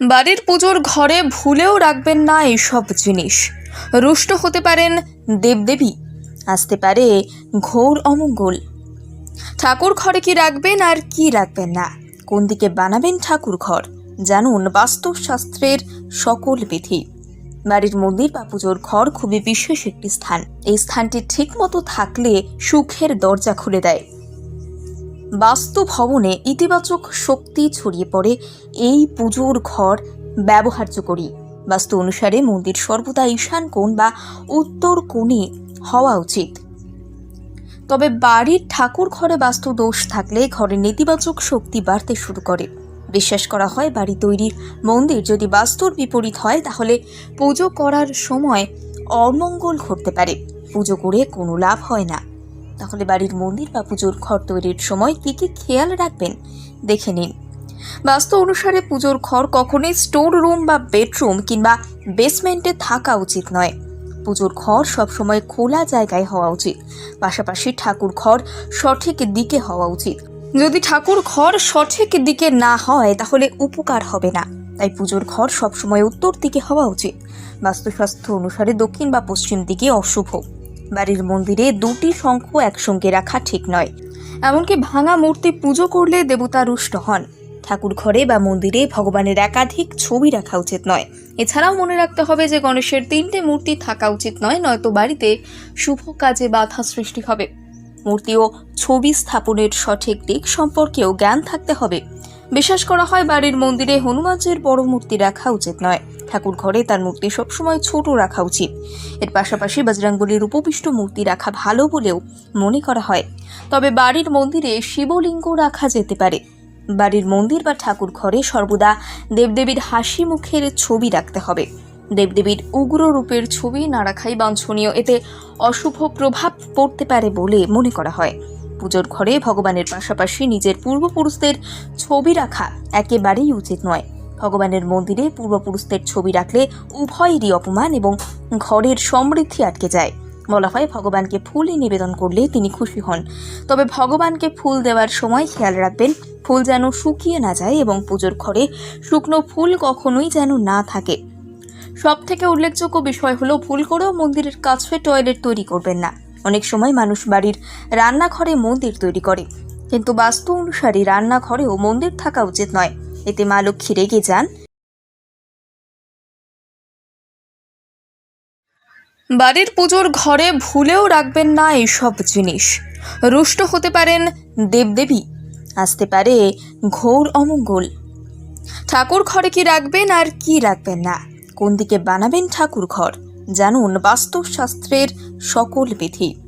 বাড়ির পুজোর ঘরে ভুলেও রাখবেন না এইসব জিনিস। রুষ্ট হতে পারেন দেবদেবী, আসতে পারে ঘোর অমঙ্গল। ঠাকুর ঘরে কি রাখবেন আর কি রাখবেন না, কোন দিকে বানাবেন ঠাকুর ঘর, জানুন বাস্তুশাস্ত্রের সকল বিধি। বাড়ির মন্দির বা পুজোর ঘর খুবই বিশেষ একটি স্থান। এই স্থানটি ঠিক মতো থাকলে সুখের দরজা খুলে দেয়। বাস্তু ভবনে ইতিবাচক শক্তি ছড়িয়ে পড়ে এই পুজোর ঘর ব্যবহার্য করি। বাস্তু অনুসারে মন্দির সর্বদা ঈশান কোণ বা উত্তর কোণে হওয়া উচিত। তবে বাড়ির ঠাকুর ঘরে বাস্তু দোষ থাকলে ঘরের নেতিবাচক শক্তি বাড়তে শুরু করে। বিশ্বাস করা হয় বাড়ি তৈরির মন্দির যদি বাস্তুর বিপরীত হয় তাহলে পুজো করার সময় অমঙ্গল ঘটতে পারে, পুজো করে কোনো লাভ হয় না। তাহলে বাড়ির মন্দির বা পুজোর ঘর তৈরির সময় কি কি খেয়াল রাখবেন দেখে নিন। বাস্তু অনুসারে পুজোর ঘর কখনোই স্টোর রুম বা বেডরুম কিংবা বেসমেন্টে থাকা উচিত নয়। পুজোর ঘর সবসময় খোলা জায়গায় হওয়া উচিত। পাশাপাশি ঠাকুর ঘর সঠিক দিকে হওয়া উচিত। যদি ঠাকুর ঘর সঠিক দিকে না হয় তাহলে উপকার হবে না। তাই পুজোর ঘর সবসময় উত্তর দিকে হওয়া উচিত। বাস্তুশাস্ত্র অনুসারে দক্ষিণ বা পশ্চিম দিকে অশুভ। বাড়ির মন্দিরে দুটি শঙ্খ একসঙ্গে রাখা ঠিক নয়। এমনকি ভাঙা মূর্তি পুজো করলে দেবতা রুষ্ট হন। ঠাকুর ঘরে বা মন্দিরে ভগবানের একাধিক ছবি রাখা উচিত নয়। এছাড়াও মনে রাখতে হবে যে গণেশের 3টে মূর্তি থাকা উচিত নয়, নয়তো বাড়িতে শুভ কাজে বাধা সৃষ্টি হবে। মূর্তি ও ছবি স্থাপনের সঠিক দিক সম্পর্কেও জ্ঞান থাকতে হবে। বিশ্বাস করা হয় বাড়ির মন্দিরে হনুমানজির বড় মূর্তি রাখা উচিত নয়। ঠাকুর ঘরে তার মূর্তি সবসময় ছোট রাখা উচিত। এর পাশাপাশি বজরংবলীর উপবিষ্ট মূর্তি রাখা ভালো বলেও মনে করা হয়। তবে বাড়ির মন্দিরে শিবলিঙ্গ রাখা যেতে পারে। বাড়ির মন্দির বা ঠাকুর ঘরে সর্বদা দেবদেবীর হাসি মুখের ছবি রাখতে হবে। দেবদেবীর উগ্র রূপের ছবি না রাখাই বাঞ্ছনীয়, এতে অশুভ প্রভাব পড়তে পারে বলে মনে করা হয়। পুজোর ঘরে ভগবানের পাশাপাশি নিজের পূর্বপুরুষদের ছবি রাখা একেবারেই উচিত নয়। ভগবানের মন্দিরে পূর্বপুরুষদের ছবি রাখলে উভয়েরই অপমান এবং ঘরের সমৃদ্ধি আটকে যায়। বলা হয় ভগবানকে ফুল নিবেদন করলে তিনি খুশি হন। তবে ভগবানকে ফুল দেওয়ার সময় খেয়াল রাখবেন ফুল যেন শুকিয়ে না যায় এবং পুজোর ঘরে শুকনো ফুল কখনোই যেন না থাকে। সব থেকে উল্লেখযোগ্য বিষয় হলো ভুল করেও মন্দিরের কাছে টয়লেট তৈরি করবেন না। অনেক সময় মানুষ বাড়ির রান্নাঘরে মন্দির তৈরি করে, কিন্তু বাস্তু অনুসারে রান্নাঘরেও মন্দির থাকা উচিত নয়। এতে মা লক্ষ্মী রেগে যান। বাড়ির পুজোর ঘরে ভুলেও রাখবেন না এইসব জিনিস। রুষ্ট হতে পারেন দেবদেবী, আসতে পারে ঘোর অমঙ্গল। ঠাকুর ঘরে কি রাখবেন আর কি রাখবেন না, কোন দিকে বানাবেন ঠাকুর ঘর, জানুন বাস্তুশাস্ত্রের সকল বিধি।